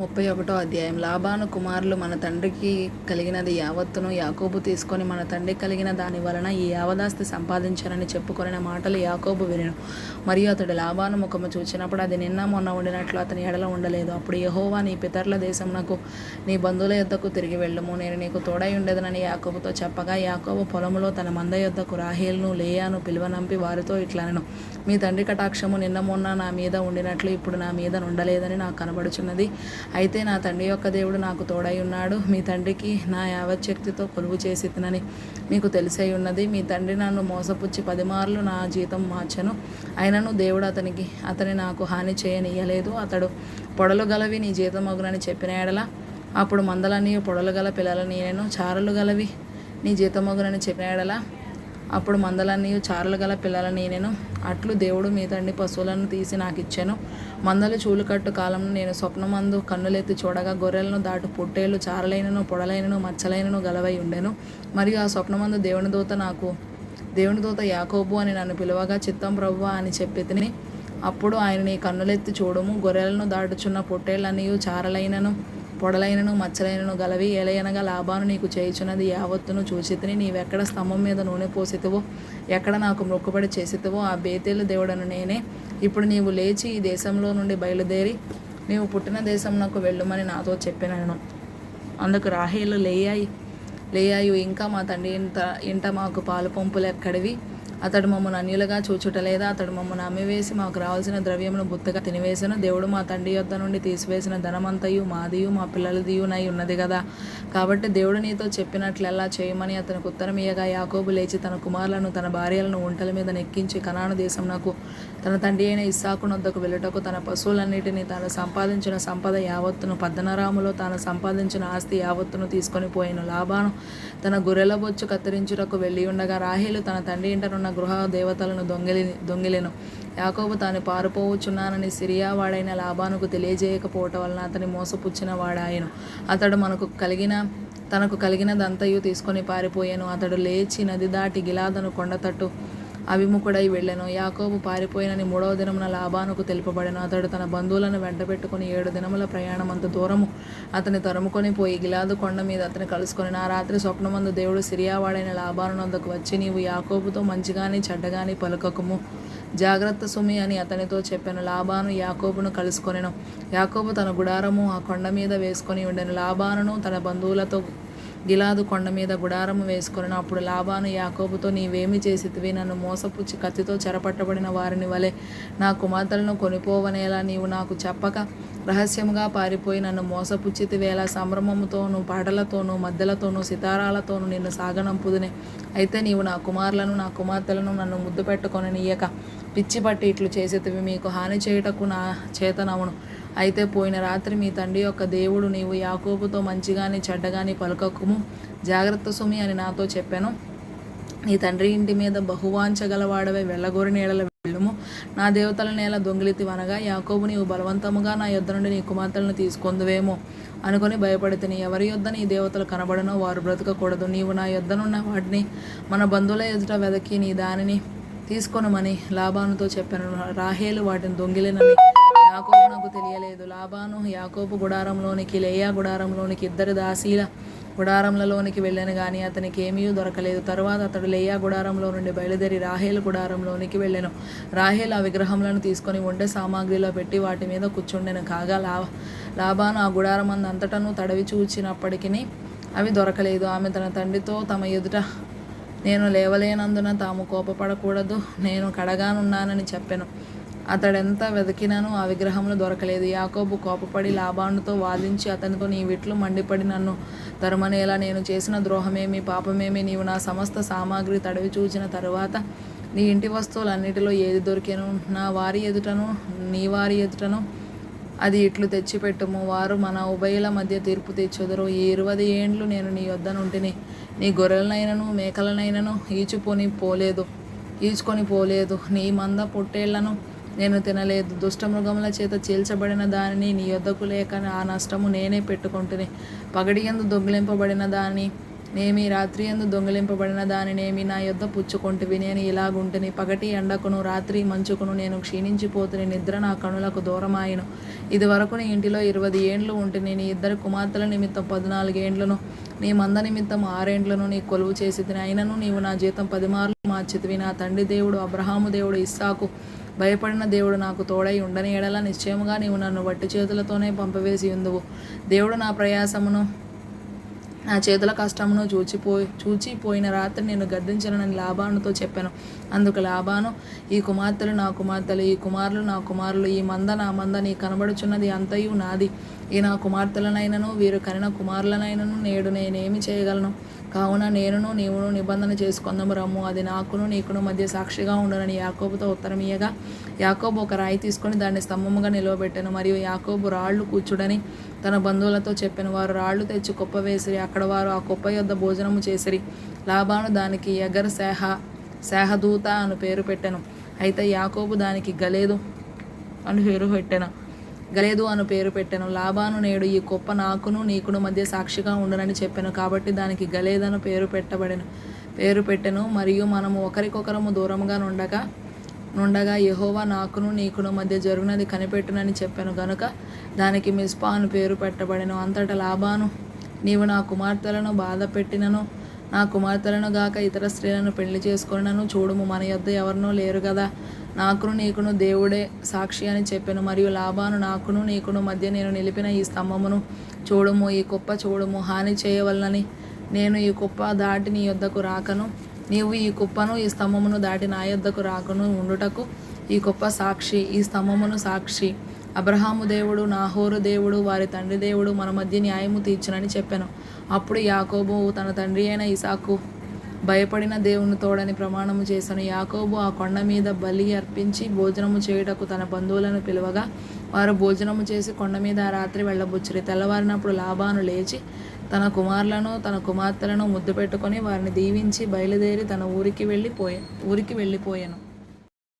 31 అధ్యాయం. లాబాను కుమారులు మన తండ్రికి కలిగినది యావత్తును యాకోబు తీసుకొని మన తండ్రికి కలిగిన దాని వలన ఈ యావదాస్తి సంపాదించానని చెప్పుకొనిన మాటలు యాకోబు వినెను. మరియు అతడు లాబాను ముఖము చూచినప్పుడు అది నిన్న మొన్న ఉండినట్లు అతని ఎడల ఉండలేదు. అప్పుడు యెహోవా, నీ పితరుల దేశమునకు నీ బంధువుల యొద్దకు తిరిగి వెళ్ళుము, నేను నీకు తోడై ఉండేదనని యాకోబుతో చెప్పగా, యాకోబు పొలములో తన మంద యొద్దకు రాహేలును లేయాను పిలువనంపి వారితో ఇట్లనెను, మీ తండ్రి కటాక్షము నిన్న మొన్న నా మీద ఉండినట్లు ఇప్పుడు నా మీద ఉండలేదని నాకు కనబడుచున్నది. అయితే నా తండ్రి యొక్క దేవుడు నాకు తోడై ఉన్నాడు. మీ తండ్రికి నా యావచ్చక్తితో కొలువు చేసినని మీకు తెలిసై ఉన్నది. మీ తండ్రి నన్ను మోసపుచ్చి 10 మార్లు నా జీతం మార్చెను. అయినను దేవుడు అతని నాకు హాని చేయనియ్యలేదు. అతడు పొడలు గలవి నీ జీతమగునని చెప్పిన ఎడల అప్పుడు మందలన్నీ పొడలు గల పిల్లలని నేను, చారలు గలవి నీ జీతమగునని చెప్పిన ఎడల అప్పుడు మందలన్నీ చారలు గల పిల్లలని నేను. అట్లు దేవుడు మీ తండ్రి పశువులను తీసి నాకు ఇచ్చెను. మందలు చూలుకట్టు కాలంలో నేను స్వప్నమందు కన్నులెత్తి చూడగా గొర్రెలను దాటు పొట్టేళ్లు చారలైనను పొడలైనను మచ్చలైనను గలవై ఉండెను. మరియు ఆ స్వప్నమందు దేవుని దూత యాకోబు అని నన్ను పిలువగా, చిత్తం ప్రభువా అని చెప్పి తిని. అప్పుడు ఆయన, నీ కన్నులెత్తి చూడుము, గొర్రెలను దాటుచున్న పొట్టేళ్ళన్నీ చారలైనను పొడలైనను మచ్చలైనను గలవి. ఏలయనగా లాబాను నీకు చేయుచున్నది యావత్తును చూచితిని. నీవెక్కడ స్తంభం మీద నూనె పోసితివో, ఎక్కడ నాకు మొక్కుబడి చేసితివో ఆ బేతేలు దేవుడను నేనే. ఇప్పుడు నీవు లేచి ఈ దేశంలో నుండి బయలుదేరి నీవు పుట్టిన దేశమునకు వెళ్ళుమని నాతో చెప్పినను. అందుకు రాహేలు, లేయాయు ఇంకా మా తండ్రి ఇంట మాకు పాలు పంపులు ఎక్కడివి? అతడు మమ్మను అన్యులుగా చూచుటలేదా? అతడు మమ్మను అమ్మివేసి మాకు రావాల్సిన ద్రవ్యమును గుత్తగా తినివేసెను. దేవుడు మా తండ్రి యొద్ద నుండి తీసివేసిన ధనమంతయు మాదియు మా పిల్లలదియునై ఉన్నది కదా. కాబట్టి దేవుడు నీతో చెప్పినట్లెల్లా చేయమని అతనికి ఉత్తరం ఇయ్యగా, యాకోబు లేచి తన కుమారులను తన భార్యలను ఒంటెల మీద నెక్కించి కనాను దేశమునకు తన తండ్రి అయిన ఇస్సాకునొద్దకు వెళ్ళుటకు తన పశువులన్నిటినీ తాను సంపాదించిన సంపద యావత్తును పద్దనరాములో తాను సంపాదించిన ఆస్తి యావత్తును తీసుకొని పోయిన. లాబాను తన గొర్రెల బొచ్చు కత్తిరించుటకు వెళ్ళి ఉండగా రాహేలు తన తండ్రి ఇంటనున్న గృహ దేవతలను దొంగిలెను. యాకోబు తాను పారిపోవచ్చున్నానని సిరియా వాడైన లాబానుకు తెలియజేయకపోవటం వలన అతని మోసపుచ్చిన వాడాయను. అతడు తనకు కలిగినదంతయు తీసుకొని పారిపోయాను. అతడు లేచి నది దాటి గిలాదను కొండతట్టు అభిముఖుడై వెళ్ళెను. యాకోబు పారిపోయినని 3వ దినమున లాబానుకు తెలుపబడెను. అతడు తన బంధువులను వెంటబెట్టుకుని 7 దినముల ప్రయాణమంత దూరము అతని తరుముకొని పోయి గిలాదు కొండ మీద అతని కలుసుకొని, ఆ రాత్రి స్వప్నమందు దేవుడు సిరియావాడైన లాబానునొద్దకు వచ్చి, నీవు యాకోబుతో మంచిగాని చెడ్డగాని పలుకకుము, జాగ్రత్త సుమి అని అతనితో చెప్పెను. లాబాను యాకోబును కలుసుకొనెను. యాకోబు తన గుడారము ఆ కొండ మీద వేసుకొని ఉండెను. లాబానును తన బంధువులతో గిలాదు కొండ మీద గుడారము వేసుకొనెను. అప్పుడు లాబాను యాకోబుతో, నీవేమి చేసితివి? నన్ను మోసపుచ్చి కత్తితో చెరపట్టబడిన వారిని వలె నా కుమార్తెలను కొనిపోవనేలా నీవు నాకు చెప్పక రహస్యముగా పారిపోయి నన్ను మోసపుచ్చితివేలా? సంభ్రమముతోనూ పాటలతోనూ మద్దెలతోనూ సితారాలతోనూ నిన్ను సాగనంపుదునే. అయితే నీవు నా కుమారులను నా కుమార్తెలను నన్ను ముద్దు పెట్టుకొననీయక పిచ్చి పట్టి ఇట్లు చేసితివి. మీకు హాని చేయుటకు నా చేతనవును. అయితే పోయిన రాత్రి మీ తండ్రి యొక్క దేవుడు, నీవు యాకోబుతో మంచిగాని చెడ్డగాని పలుకకుము, జాగ్రత్త సుమి అని నాతో చెప్పాను. నీ తండ్రి ఇంటి మీద బహువాంచగలవాడవై వెళ్ళగోరి నీడల వెళ్ళుము. నా దేవతల నేల దొంగిలితివనగా, యాకోబు, నీవు బలవంతముగా నా యొద్ద నుండి నీ కుమార్తెలను తీసుకొందువేమో అనుకొని భయపడితిని. ఎవరి యొద్ద నీ దేవతలు కనబడనో వారు బ్రతకకూడదు. నీవు నా యొద్దనున్న వాటిని మన బంధువుల ఎదుట వెదకి నీ దానిని తీసుకొనమని లాబానుతో చెప్పాను. రాహేలు వాటిని దొంగిలినని యాకోబు నాకు తెలియలేదు. లాబాను యాకోబు గుడారంలోనికి, లేయా గుడారంలోనికి, 2 దాసీల గుడారంలలోనికి వెళ్ళాను గాని అతనికి ఏమీ దొరకలేదు. తరువాత అతడు లేయా గుడారంలో నుండి బయలుదేరి రాహేలు గుడారంలోనికి వెళ్ళెను. రాహేలు ఆ విగ్రహములను తీసుకొని వంటే సామాగ్రిలో పెట్టి వాటి మీద కూర్చుండెను. కాగా లాబాను ఆ గుడారమందు అంతటను తడవి చూచినప్పటికీ అవి దొరకలేదు. ఆమె తన తండ్రితో, తమ ఎదుట నేను లేవలేనందున తాము కోపపడకూడదు, నేను కడగానున్నానని చెప్పెను. అతడెంత వెతికినను ఆ విగ్రహములు దొరకలేదు. యాకోబు కోపపడి లాబానుతో వాదించి అతనితో, నీ విట్లు మండిపడి నన్ను తరుమనేలా? నేను చేసిన ద్రోహమేమి పాపమేమి? నీవు నా సమస్త సామాగ్రి తడవి చూచిన తరువాత నీ ఇంటి వస్తువులన్నిటిలో ఏది దొరికెను? నా వారి ఎదుటను నీ వారి ఎదుటను అది ఇట్లు తెచ్చిపెట్టుము. వారు మన ఉభయుల మధ్య తీర్పు తెచ్చుదురు. ఈ 20 ఏండ్లు నేను నీ యొద్ద నుంటిని. నీ గొర్రెలనైనను మేకలనైనను ఈచుకొని పోలేదు. నీ మంద పొట్టేళ్లను నేను తినలేదు. దుష్టమృగముల చేత చీల్చబడిన దానిని నీ యొద్దకు లేక ఆ నష్టము నేనే పెట్టుకొంటిని. పగడియందు దొంగిలింపబడిన దాని నేమి రాత్రి యందు దొంగిలింపబడిన దానినేమి నా యొద్ద పుచ్చుకొంటివి. నేను ఇలాగుంటిని, పగటి ఎండకును రాత్రి మంచుకును నేను క్షీణించిపోతుని, నిద్ర నా కనులకు దూరమాయెను. ఇదివరకు నీ ఇంటిలో 20 ఏండ్లు ఉంటిని. నీ ఇద్దరు కుమార్తెల నిమిత్తం 14 ఏండ్లను, నీ మంద నిమిత్తం 6 ఏండ్లను నీ కొలువు చేసితిని. అయినను నీవు నా జీతం 10 మార్లు మార్చితివి. నా తండ్రి దేవుడు అబ్రహాము దేవుడు ఇస్సాకు భయపడిన దేవుడు నాకు తోడై ఉండని ఎడల నిశ్చయముగా నీవు నన్ను వట్టి చేతులతోనే పంపివేసి ఉందువు. దేవుడు నా ప్రయాసమును నా చేతుల కష్టమును చూచిపోయిన రాత్రి నేను గద్దించనని లాబానుతో చెప్పాను. అందుకు లాబాను, ఈ కుమార్తెలు నా కుమార్తెలు, ఈ కుమారులు నా కుమారులు, ఈ మంద నా మంద, నీ కనబడుచున్నది అంతయు నాది. ఈ నా కుమార్తెలనైనను వీరు కనిన కుమారులనైనను నేడు నేనేమి చేయగలను? కావున నేనును నీవును నిబంధన చేసుకొందము రమ్ము, అది నాకును నీకును మధ్య సాక్షిగా ఉండునని యాకోబుతో ఉత్తరమియ్యగా, యాకోబు ఒక రాయి తీసుకొని దాన్ని స్తంభముగా నిలవబెట్టెను. మరియు యాకోబు రాళ్ళు కూర్చుడని తన బంధువులతో చెప్పెను. వారు రాళ్ళు తెచ్చి కుప్ప వేసిరి. అక్కడ వారు ఆ కుప్ప యొద్ద భోజనము చేసిరి. లాబాను దానికి యగర్ సేహదూత అను పేరు పెట్టెను. అయితే యాకోబు దానికి గలేదు అను పేరు పెట్టెను. లాబాను, నేడు ఈ కుప్ప నాకును నీకును మధ్య సాక్షిగా ఉండునని చెప్పెను. కాబట్టి దానికి గలేదను పేరు పెట్టెను. మరియు మనము ఒకరికొకరము దూరముగా నుండగా యెహోవా నాకును నీకును మధ్య జరుగునది కనిపెట్టునని చెప్పెను గనుక దానికి మిస్పా అని పేరు పెట్టబడెను. అంతటా లాబాను, నీవు నా కుమార్తెలను బాధ పెట్టినను, నా కుమార్తెలను గాక ఇతర స్త్రీలను పెళ్లి చేసుకొనినను చూడుము, మన యొద్ద ఎవరినో లేరు కదా, నాకును నీకును దేవుడే సాక్షి అని చెప్పెను. మరియు లాబాను, నాకును నీకును మధ్య నేను నిలిపిన ఈ స్తంభమును చూడుము, ఈ కుప్ప చూడుము, హాని చేయవలనని నేను ఈ కుప్ప దాటి నీ యొద్దకు రాకను, నీవు ఈ కుప్పను ఈ స్తంభమును దాటి నా యొద్దకు రాకను ఉండుటకు ఈ కుప్ప సాక్షి, ఈ స్తంభమును సాక్షి. అబ్రహాము దేవుడు, నాహోరు దేవుడు, వారి తండ్రి దేవుడు మన మధ్య న్యాయము తీర్చునని చెప్పాను. అప్పుడు యాకోబు తన తండ్రి అయిన ఇసాకు భయపడిన దేవుని తోడని ప్రమాణము చేశాను. యాకోబు ఆ కొండ మీద బలి అర్పించి భోజనము చేయుటకు తన బంధువులను పిలువగా వారు భోజనము చేసి కొండ మీద ఆ రాత్రి వెళ్ళబుచ్చిరి. తెల్లవారినప్పుడు లాబాను లేచి తన కుమారులను తన కుమార్తెలను ముద్దు పెట్టుకొని వారిని దీవించి బయలుదేరి తన ఊరికి వెళ్ళిపోయాను.